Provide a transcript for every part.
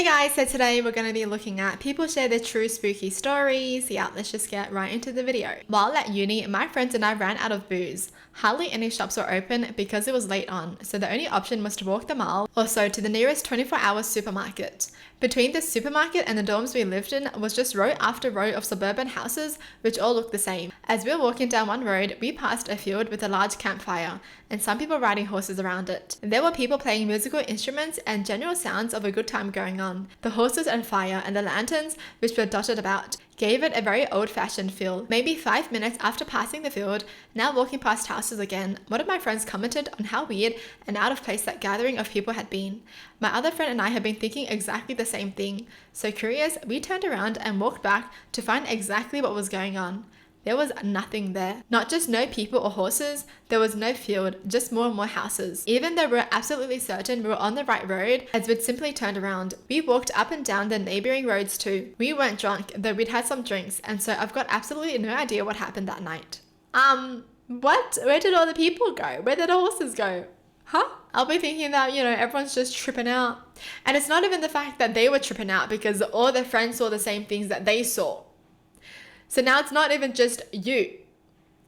Hey guys, so today we're going to be looking at people share their true spooky stories. Yeah, let's just get right into the video. While at uni, my friends and I ran out of booze. Hardly any shops were open because it was late on, so the only option was to walk the mile or so to the nearest 24-hour supermarket. Between the supermarket and the dorms we lived in was just row after row of suburban houses which all looked the same. As we were walking down one road, we passed a field with a large campfire and some people riding horses around it. There were people playing musical instruments and general sounds of a good time going on. The horses and fire and the lanterns which were dotted about gave it a very old-fashioned feel. Maybe 5 minutes after passing the field, now walking past houses again, one of my friends commented on how weird and out of place that gathering of people had been. My other friend and I had been thinking exactly the same thing. So curious, we turned around and walked back to find exactly what was going on. There was nothing there. Not just no people or horses, there was no field, just more and more houses. Even though we were absolutely certain we were on the right road, as we'd simply turned around. We walked up and down the neighboring roads too. We weren't drunk, though we'd had some drinks, and so I've got absolutely no idea what happened that night. What? Where did all the people go? Where did the horses go? Huh? I'll be thinking that, everyone's just tripping out. And it's not even the fact that they were tripping out because all their friends saw the same things that they saw. So now it's not even just you.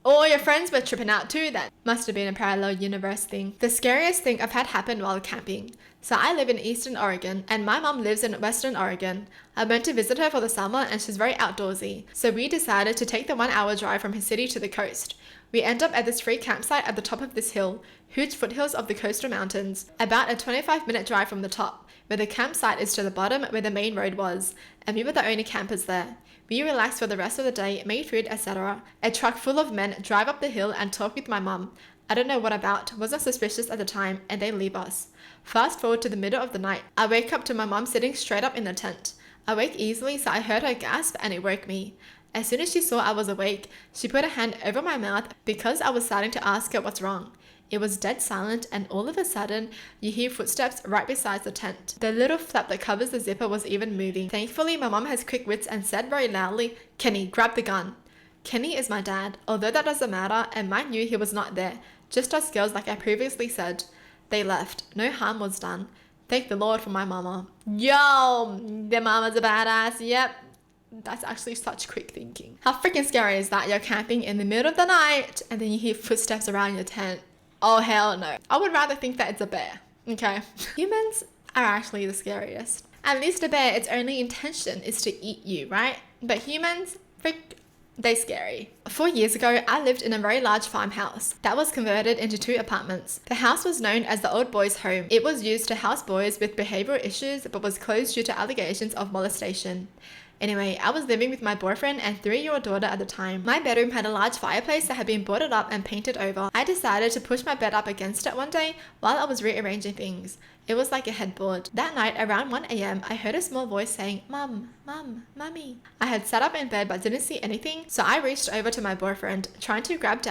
All your friends were tripping out too then. Must have been a parallel universe thing. The scariest thing I've had happen while camping. So I live in Eastern Oregon and my mom lives in Western Oregon. I went to visit her for the summer and she's very outdoorsy. So we decided to take the 1-hour drive from her city to the coast. We end up at this free campsite at the top of this hill, huge foothills of the coastal mountains, about a 25-minute drive from the top, where the campsite is to the bottom where the main road was, and we were the only campers there. We relaxed for the rest of the day, made food, etc. A truck full of men drive up the hill and talk with my mum. I don't know what about, wasn't suspicious at the time, and they leave us. Fast forward to the middle of the night. I wake up to my mum sitting straight up in the tent. I wake easily, so I heard her gasp and it woke me. As soon as she saw I was awake, she put a hand over my mouth because I was starting to ask her what's wrong. It was dead silent and all of a sudden, you hear footsteps right beside the tent. The little flap that covers the zipper was even moving. Thankfully, my mom has quick wits and said very loudly, "Kenny, grab the gun." Kenny is my dad, although that doesn't matter and mind you, he was not there. Just us girls like I previously said. They left. No harm was done. Thank the Lord for my mama. Yo, the mama's a badass, yep. That's actually such quick thinking. How freaking scary is that? You're camping in the middle of the night and then you hear footsteps around your tent. Oh hell no. I would rather think that it's a bear. Okay. Humans are actually the scariest. At least a bear, its only intention is to eat you, right? But humans, they scary. 4 years ago, I lived in a very large farmhouse that was converted into 2 apartments. The house was known as the old boys' home. It was used to house boys with behavioral issues but was closed due to allegations of molestation. Anyway, I was living with my boyfriend and 3-year-old daughter at the time. My bedroom had a large fireplace that had been boarded up and painted over. I decided to push my bed up against it one day while I was rearranging things. It was like a headboard. That night, around 1 a.m., I heard a small voice saying, "Mum, Mum, Mummy." I had sat up in bed but didn't see anything, so I reached over to my boyfriend, trying to grab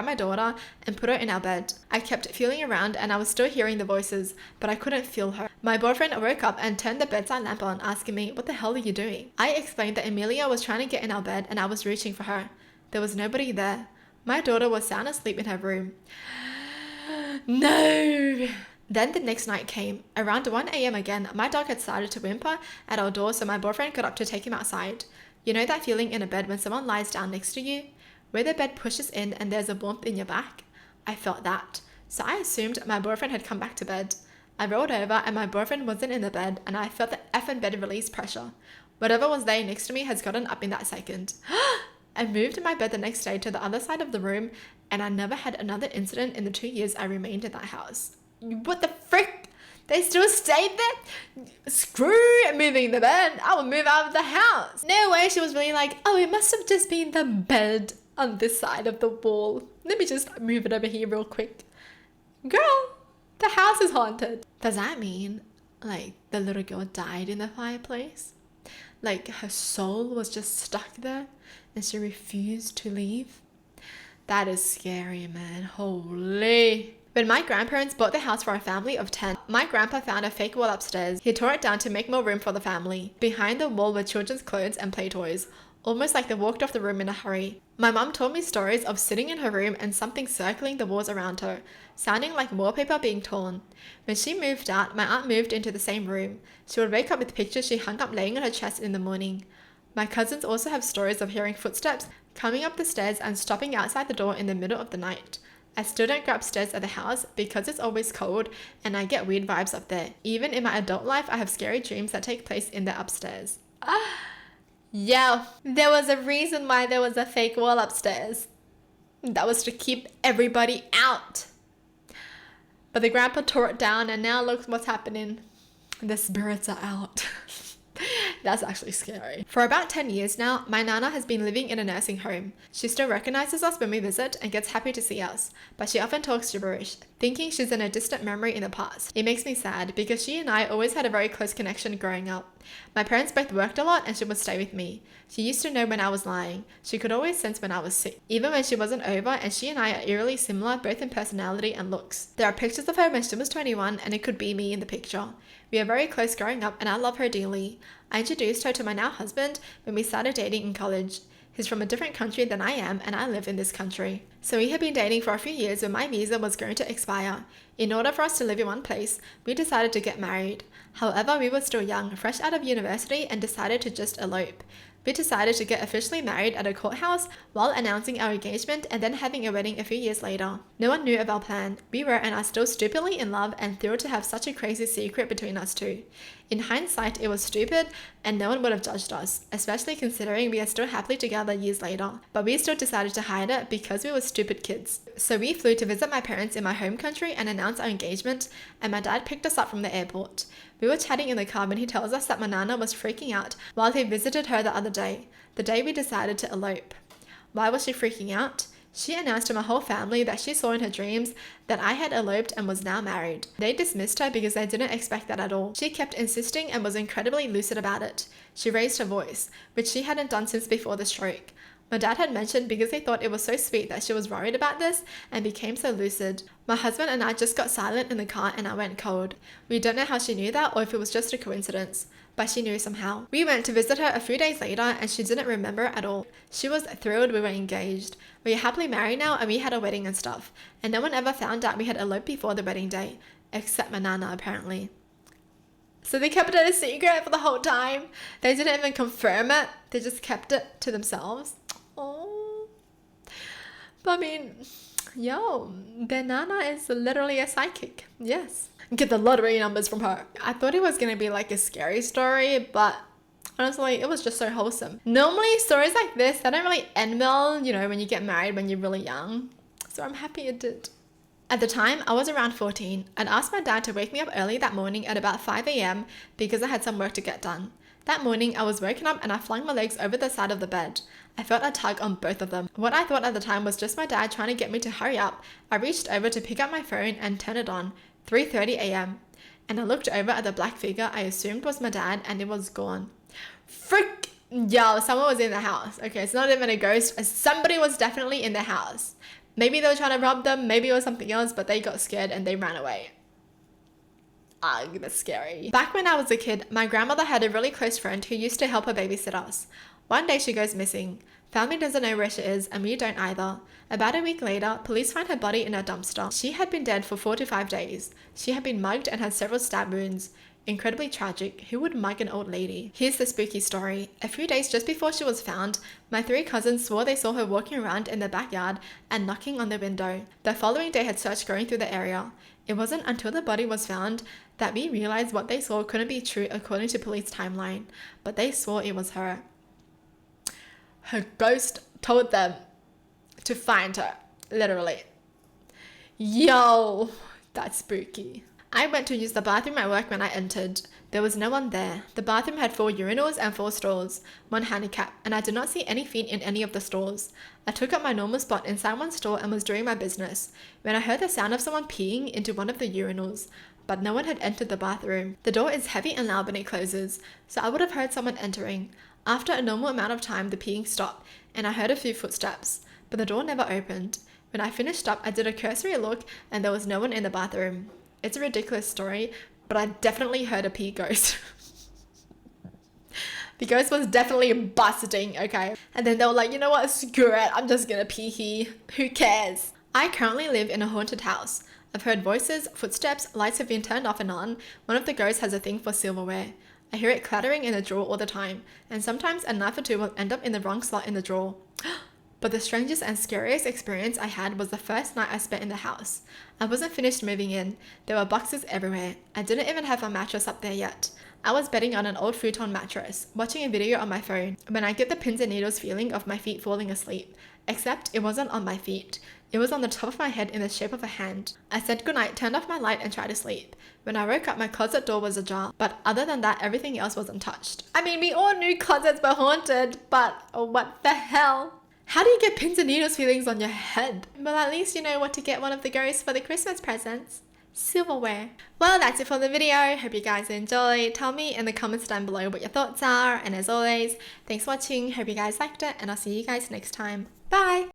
my daughter and put her in our bed. I kept feeling around and I was still hearing the voices, but I couldn't feel her. My boyfriend woke up and turned the bedside lamp on, asking me, "What the hell are you doing?" I explained that Amelia was trying to get in our bed and I was reaching for her. There was nobody there. My daughter was sound asleep in her room. No! Then the next night came. Around 1 a.m. again, my dog had started to whimper at our door, so my boyfriend got up to take him outside. You know that feeling in a bed when someone lies down next to you? Where the bed pushes in and there's a warmth in your back? I felt that. So I assumed my boyfriend had come back to bed. I rolled over and my boyfriend wasn't in the bed and I felt the effing bed release pressure. Whatever was laying next to me has gotten up in that second. I moved my bed the next day to the other side of the room and I never had another incident in the 2 years I remained in that house. What the frick? They still stayed there? Screw moving the bed. I will move out of the house. No way. She was really like, "Oh, it must have just been the bed on this side of the wall. Let me just move it over here real quick." Girl, the house is haunted. Does that mean like the little girl died in the fireplace? Like her soul was just stuck there and she refused to leave? That is scary, man. Holy. When my grandparents bought the house for a family of 10, my grandpa found a fake wall upstairs. He tore it down to make more room for the family. Behind the wall were children's clothes and play toys. almost like they walked off the room in a hurry. My mum told me stories of sitting in her room and something circling the walls around her, sounding like wallpaper being torn. When she moved out, my aunt moved into the same room. She would wake up with pictures she hung up laying on her chest in the morning. My cousins also have stories of hearing footsteps coming up the stairs and stopping outside the door in the middle of the night. I still don't go upstairs at the house because it's always cold and I get weird vibes up there. Even in my adult life, I have scary dreams that take place in the upstairs. Yeah, there was a reason why there was a fake wall upstairs. That was to keep everybody out. But the grandpa tore it down and now look what's happening. The spirits are out. That's actually scary. For about 10 years now, my Nana has been living in a nursing home. She still recognizes us when we visit and gets happy to see us, but she often talks gibberish, thinking she's in a distant memory in the past. It makes me sad because she and I always had a very close connection growing up. My parents both worked a lot and she would stay with me. She used to know when I was lying. She could always sense when I was sick, even when she wasn't over, and she and I are eerily similar both in personality and looks. There are pictures of her when she was 21 and it could be me in the picture. We are very close growing up and I love her dearly. I introduced her to my now husband when we started dating in college. He's from a different country than I am and I live in this country. So we had been dating for a few years when my visa was going to expire. In order for us to live in one place, we decided to get married. However, we were still young, fresh out of university, and decided to just elope. We decided to get officially married at a courthouse while announcing our engagement and then having a wedding a few years later. No one knew of our plan. We were and are still stupidly in love and thrilled to have such a crazy secret between us two. In hindsight, it was stupid and no one would have judged us, especially considering we are still happily together years later. But we still decided to hide it because we were stupid kids. So we flew to visit my parents in my home country and announce our engagement, and my dad picked us up from the airport. We were chatting in the car when he tells us that my Nana was freaking out while he visited her the other day, the day we decided to elope. Why was she freaking out? She announced to my whole family that she saw in her dreams that I had eloped and was now married. They dismissed her because they didn't expect that at all. She kept insisting and was incredibly lucid about it. She raised her voice, which she hadn't done since before the stroke. My dad had mentioned because he thought it was so sweet that she was worried about this and became so lucid. My husband and I just got silent in the car and I went cold. We don't know how she knew that or if it was just a coincidence, but she knew somehow. We went to visit her a few days later and she didn't remember at all. She was thrilled we were engaged. We are happily married now and we had a wedding and stuff, and no one ever found out we had eloped before the wedding day, except my Nana apparently. So they kept it a secret for the whole time. They didn't even confirm it. They just kept it to themselves. Oh, but I mean, yo, their Nana is literally a psychic. Yes. Get the lottery numbers from her. I thought it was going to be like a scary story, but honestly, it was just so wholesome. Normally, stories like this, they don't really end well, you know, when you get married when you're really young. So I'm happy it did. At the time, I was around 14. I'd asked my dad to wake me up early that morning at about 5 a.m. because I had some work to get done. That morning, I was woken up and I flung my legs over the side of the bed. I felt a tug on both of them. What I thought at the time was just my dad trying to get me to hurry up. I reached over to pick up my phone and turn it on, 3:30 a.m. And I looked over at the black figure I assumed was my dad and it was gone. Frick! Yeah, someone was in the house. Okay, it's not even a ghost. Somebody was definitely in the house. Maybe they were trying to rob them, maybe it was something else, but they got scared and they ran away. Ugh, that's scary. Back when I was a kid, my grandmother had a really close friend who used to help her babysit us. One day she goes missing. Family doesn't know where she is and we don't either. About a week later, police find her body in a dumpster. She had been dead for 4 to 5 days. She had been mugged and had several stab wounds. Incredibly tragic. Who would mug an old lady? Here's the spooky story. A few days just before she was found, my 3 cousins swore they saw her walking around in the backyard and knocking on the window. The following day had search going through the area. It wasn't until the body was found that we realized what they saw couldn't be true according to police timeline, but they swore it was her. Her ghost told them to find her, literally. Yo, that's spooky. I went to use the bathroom at work when I entered. There was no one there. The bathroom had 4 urinals and 4 stalls, 1 handicap, and I did not see any feet in any of the stalls. I took up my normal spot inside one stall and was doing my business when I heard the sound of someone peeing into one of the urinals, but no one had entered the bathroom. The door is heavy and loud when it closes, so I would have heard someone entering. After a normal amount of time, the peeing stopped, and I heard a few footsteps, but the door never opened. When I finished up, I did a cursory look, and there was no one in the bathroom. It's a ridiculous story, but I definitely heard a pee ghost. The ghost was definitely busting, okay? And then they were like, you know what, screw it, I'm just gonna pee here. Who cares? I currently live in a haunted house. I've heard voices, footsteps, lights have been turned off and on. One of the ghosts has a thing for silverware. I hear it clattering in the drawer all the time, and sometimes a knife or two will end up in the wrong slot in the drawer. But the strangest and scariest experience I had was the first night I spent in the house. I wasn't finished moving in. There were boxes everywhere. I didn't even have my mattress up there yet. I was bedding on an old futon mattress, watching a video on my phone, when I get the pins and needles feeling of my feet falling asleep. Except it wasn't on my feet. It was on the top of my head in the shape of a hand. I said goodnight, turned off my light and tried to sleep. When I woke up, my closet door was ajar, but other than that, everything else was untouched. I mean, we all knew closets were haunted, but what the hell? How do you get pins and needles feelings on your head? Well, at least you know what to get one of the ghosts for the Christmas presents. Silverware. Well, that's it for the video. Hope you guys enjoyed. Tell me in the comments down below what your thoughts are. And as always, thanks for watching. Hope you guys liked it, and I'll see you guys next time. Bye!